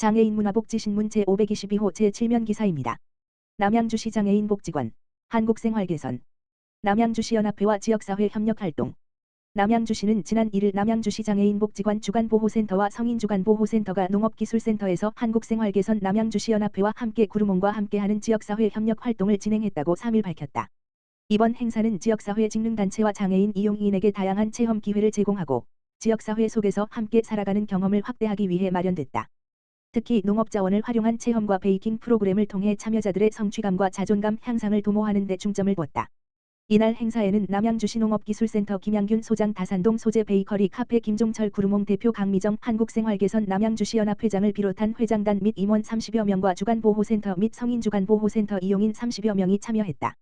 장애인 문화복지신문 제522호 제7면 기사입니다. 남양주시 장애인 복지관, 한국생활개선, 남양주시 연합회와 지역사회 협력활동. 남양주시는 지난 1일 남양주시 장애인 복지관 주간보호센터와 성인주간보호센터가 농업기술센터에서 한국생활개선 남양주시 연합회와 함께 구루몽과 함께하는 지역사회 협력활동을 진행했다고 3일 밝혔다. 이번 행사는 지역사회 직능단체와 장애인 이용인에게 다양한 체험 기회를 제공하고 지역사회 속에서 함께 살아가는 경험을 확대하기 위해 마련됐다. 특히 농업자원을 활용한 체험과 베이킹 프로그램을 통해 참여자들의 성취감과 자존감 향상을 도모하는 데 중점을 뒀다. 이날 행사에는 남양주시 농업기술센터 김양균 소장, 다산동 소재 베이커리 카페 김종철, 구루몽 대표, 강미정 한국생활개선 남양주시 연합회장을 비롯한 회장단 및 임원 30여 명과 주간보호센터 및 성인주간보호센터 이용인 30여 명이 참여했다.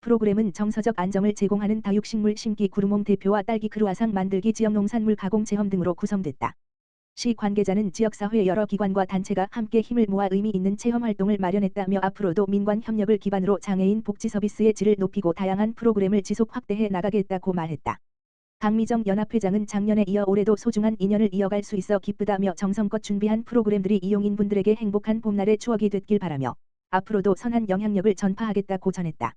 프로그램은 정서적 안정을 제공하는 다육식물 심기, 구루몽 대표와 딸기 크루아상 만들기, 지역농산물 가공 체험 등으로 구성됐다. 시 관계자는 지역사회 여러 기관과 단체가 함께 힘을 모아 의미 있는 체험활동을 마련했다며 앞으로도 민관 협력을 기반으로 장애인 복지 서비스의 질을 높이고 다양한 프로그램을 지속 확대해 나가겠다고 말했다. 강미정 연합회장은 작년에 이어 올해도 소중한 인연을 이어갈 수 있어 기쁘다며 정성껏 준비한 프로그램들이 이용인분들에게 행복한 봄날의 추억이 됐길 바라며 앞으로도 선한 영향력을 전파하겠다고 전했다.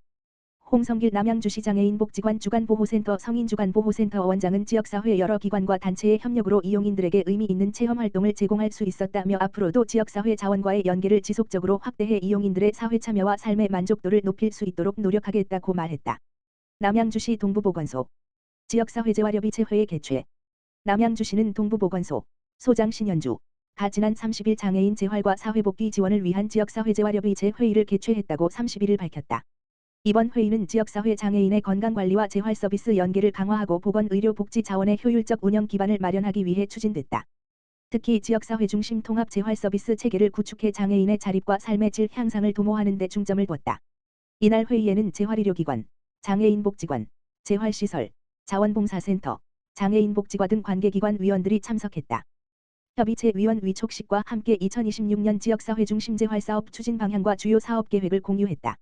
홍성길 남양주시 장애인 복지관 주간보호센터 성인주간보호센터 원장은 지역사회 여러 기관과 단체의 협력으로 이용인들에게 의미 있는 체험활동을 제공할 수 있었다며 앞으로도 지역사회 자원과의 연계를 지속적으로 확대해 이용인들의 사회참여와 삶의 만족도를 높일 수 있도록 노력하겠다고 말했다. 남양주시 동부보건소 지역사회재활협의체 회의 개최. 남양주시는 동부보건소 소장 신현주가 지난 30일 장애인 재활과 사회복귀 지원을 위한 지역사회재활협의체 회의를 개최했다고 31일 밝혔다. 이번 회의는 지역사회 장애인의 건강관리와 재활서비스 연계를 강화하고 보건의료복지 자원의 효율적 운영 기반을 마련하기 위해 추진됐다. 특히 지역사회 중심 통합 재활서비스 체계를 구축해 장애인의 자립과 삶의 질 향상을 도모하는 데 중점을 뒀다. 이날 회의에는 재활의료기관, 장애인복지관, 재활시설, 자원봉사센터, 장애인복지과 등 관계기관 위원들이 참석했다. 협의체 위원 위촉식과 함께 2026년 지역사회 중심 재활사업 추진 방향과 주요 사업계획을 공유했다.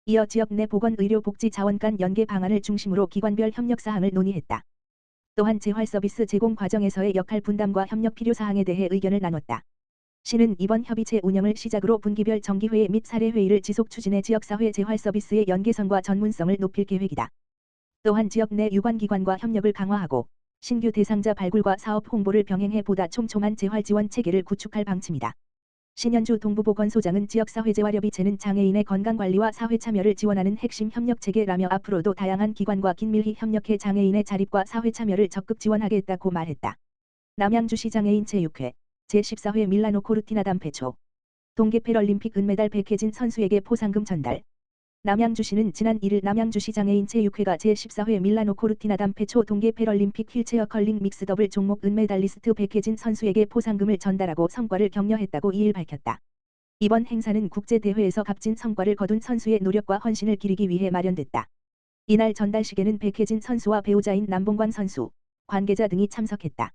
이어 지역 내 보건의료복지 자원 간 연계 방안을 중심으로 기관별 협력사항을 논의했다. 또한 재활서비스 제공 과정에서의 역할 분담과 협력 필요사항에 대해 의견을 나눴다. 시는 이번 협의체 운영을 시작으로 분기별 정기회의 및 사례회의를 지속 추진해 지역사회 재활서비스의 연계성과 전문성을 높일 계획이다. 또한 지역 내 유관기관과 협력을 강화하고 신규 대상자 발굴과 사업 홍보를 병행해 보다 촘촘한 재활지원 체계를 구축할 방침이다. 신현주 동부보건소장은 지역사회재활협의체는 장애인의 건강관리와 사회참여를 지원하는 핵심 협력체계라며 앞으로도 다양한 기관과 긴밀히 협력해 장애인의 자립과 사회참여를 적극 지원하겠다고 말했다. 남양주시 장애인 체육회 제14회 밀라노 코르티나 담페초 동계패럴림픽 은메달 백혜진 선수에게 포상금 전달. 남양주시는 지난 1일 남양주시 장애인 체육회가 제14회 밀라노 코르티나 담페초 동계패럴림픽 휠체어 컬링 믹스더블 종목 은메달리스트 백혜진 선수에게 포상금을 전달하고 성과를 격려했다고 2일 밝혔다. 이번 행사는 국제대회에서 값진 성과를 거둔 선수의 노력과 헌신을 기리기 위해 마련됐다. 이날 전달식에는 백혜진 선수와 배우자인 남봉광 선수, 관계자 등이 참석했다.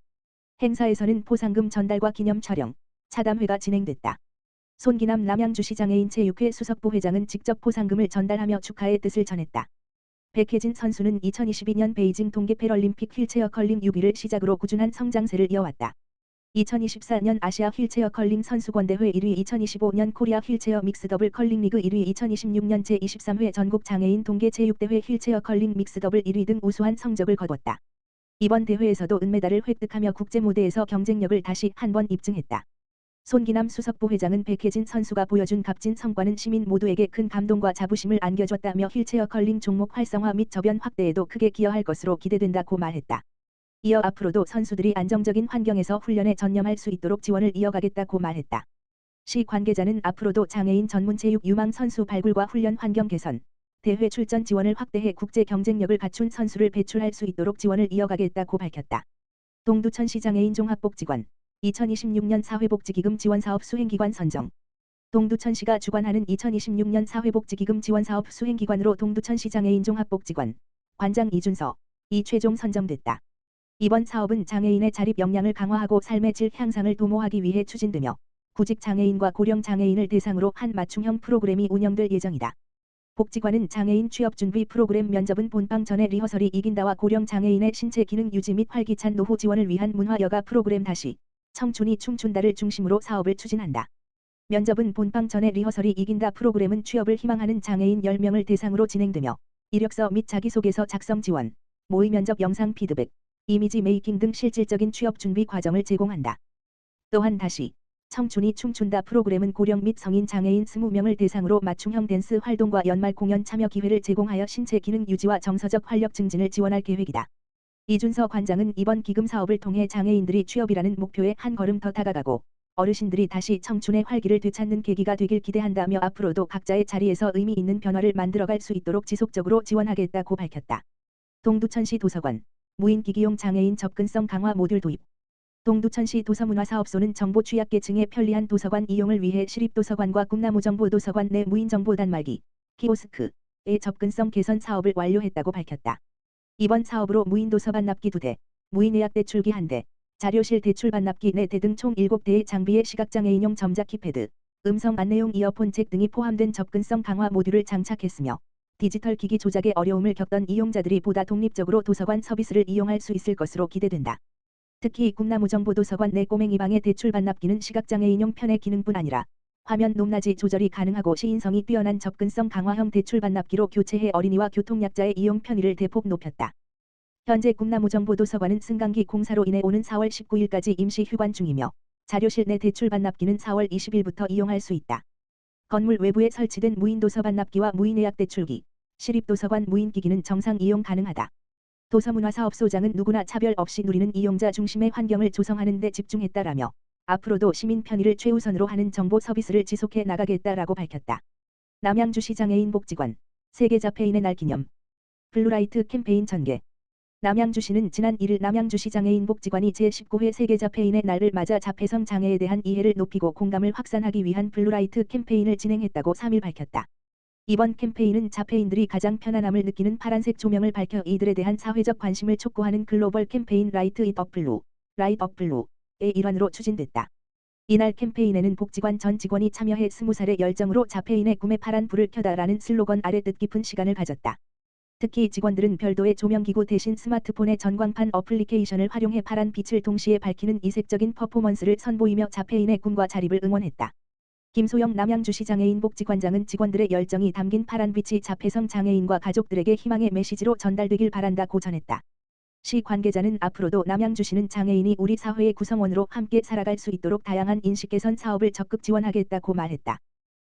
행사에서는 포상금 전달과 기념 촬영, 차담회가 진행됐다. 손기남 남양주시 장애인 체육회 수석부회장은 직접 포상금을 전달하며 축하의 뜻을 전했다. 백혜진 선수는 2022년 베이징 동계패럴림픽 휠체어 컬링 6위를 시작으로 꾸준한 성장세를 이어왔다. 2024년 아시아 휠체어 컬링 선수권대회 1위, 2025년 코리아 휠체어 믹스더블 컬링 리그 1위, 2026년 제23회 전국 장애인 동계체육대회 휠체어 컬링 믹스더블 1위 등 우수한 성적을 거뒀다. 이번 대회에서도 은메달을 획득하며 국제 무대에서 경쟁력을 다시 한번 입증했다. 손기남 수석부회장은 백혜진 선수가 보여준 값진 성과는 시민 모두에게 큰 감동과 자부심을 안겨줬다며 휠체어 컬링 종목 활성화 및 저변 확대에도 크게 기여할 것으로 기대된다고 말했다. 이어 앞으로도 선수들이 안정적인 환경에서 훈련에 전념할 수 있도록 지원을 이어가겠다고 말했다. 시 관계자는 앞으로도 장애인 전문 체육 유망 선수 발굴과 훈련 환경 개선, 대회 출전 지원을 확대해 국제 경쟁력을 갖춘 선수를 배출할 수 있도록 지원을 이어가겠다고 밝혔다. 동두천시 장애인 종합복지관 2026년 사회복지기금 지원사업 수행기관 선정. 동두천시가 주관하는 2026년 사회복지기금 지원사업 수행기관으로 동두천시 장애인 종합복지관 관장 이준서 이 최종 선정됐다. 이번 사업은 장애인의 자립 역량을 강화하고 삶의 질 향상을 도모하기 위해 추진되며 구직 장애인과 고령 장애인을 대상으로 한 맞춤형 프로그램이 운영될 예정이다. 복지관은 장애인 취업 준비 프로그램 면접은 본방 전에 리허설이 이긴다와 고령 장애인의 신체 기능 유지 및 활기찬 노후 지원을 위한 문화 여가 프로그램 다시 청춘이 춤춘다를 중심으로 사업을 추진한다. 면접은 본방 전에 리허설이 이긴다. 프로그램은 취업을 희망하는 장애인 10명을 대상으로 진행되며 이력서 및 자기소개서 작성 지원, 모의 면접 영상 피드백, 이미지 메이킹 등 실질적인 취업 준비 과정을 제공한다. 또한 다시 청춘이 춤춘다 프로그램은 고령 및 성인 장애인 20명을 대상으로 맞춤형 댄스 활동과 연말 공연 참여 기회를 제공하여 신체 기능 유지와 정서적 활력 증진을 지원할 계획이다. 이준서 관장은 이번 기금 사업을 통해 장애인들이 취업이라는 목표에 한 걸음 더 다가가고 어르신들이 다시 청춘의 활기를 되찾는 계기가 되길 기대한다며 앞으로도 각자의 자리에서 의미 있는 변화를 만들어갈 수 있도록 지속적으로 지원하겠다고 밝혔다. 동두천시 도서관, 무인기기용 장애인 접근성 강화 모듈 도입. 동두천시 도서문화사업소는 정보 취약계층의 편리한 도서관 이용을 위해 시립도서관과 꿈나무정보도서관 내 무인정보 단말기, 키오스크의 접근성 개선 사업을 완료했다고 밝혔다. 이번 사업으로 무인도서 반납기 2대, 무인예약 대출기 1대, 자료실 대출 반납기 4대 등 총 7대의 장비에 시각장애인용 점자 키패드, 음성 안내용 이어폰 잭 등이 포함된 접근성 강화 모듈을 장착했으며 디지털 기기 조작에 어려움을 겪던 이용자들이 보다 독립적으로 도서관 서비스를 이용할 수 있을 것으로 기대된다. 특히 꿈나무정보도서관 내 꼬맹이방의 대출 반납기는 시각장애인용 편의 기능뿐 아니라 화면 높낮이 조절이 가능하고 시인성이 뛰어난 접근성 강화형 대출 반납기로 교체해 어린이와 교통약자의 이용 편의를 대폭 높였다. 현재 꿈나무정보도서관은 승강기 공사로 인해 오는 4월 19일까지 임시 휴관 중이며 자료실 내 대출 반납기는 4월 20일부터 이용할 수 있다. 건물 외부에 설치된 무인도서 반납기와 무인예약 대출기, 시립도서관 무인기기는 정상 이용 가능하다. 도서문화사업소장은 누구나 차별 없이 누리는 이용자 중심의 환경을 조성하는 데 집중했다라며 앞으로도 시민 편의를 최우선으로 하는 정보 서비스를 지속해 나가겠다라고 밝혔다. 남양주시 장애인 복지관, 세계 자폐인의 날 기념, 블루라이트 캠페인 전개. 남양주시는 지난 1일 남양주시 장애인 복지관이 제19회 세계 자폐인의 날을 맞아 자폐성 장애에 대한 이해를 높이고 공감을 확산하기 위한 블루라이트 캠페인을 진행했다고 3일 밝혔다. 이번 캠페인은 자폐인들이 가장 편안함을 느끼는 파란색 조명을 밝혀 이들에 대한 사회적 관심을 촉구하는 글로벌 캠페인 라이트 잇 업 블루, 라이트 업 블루의 일환으로 추진됐다. 이날 캠페인에는 복지관 전 직원이 참여해 20살의 열정으로 자폐인의 꿈에 파란 불을 켜다라는 슬로건 아래 뜻깊은 시간을 가졌다. 특히 직원들은 별도의 조명기구 대신 스마트폰의 전광판 어플리케이션을 활용해 파란 빛을 동시에 밝히는 이색적인 퍼포먼스를 선보이며 자폐인의 꿈과 자립을 응원했다. 김소영 남양주시 장애인 복지관장은 직원들의 열정이 담긴 파란 빛이 자폐성 장애인과 가족들에게 희망의 메시지로 전달되길 바란다고 전했다. 시 관계자는 앞으로도 남양주시는 장애인이 우리 사회의 구성원으로 함께 살아갈 수 있도록 다양한 인식 개선 사업을 적극 지원하겠다고 말했다.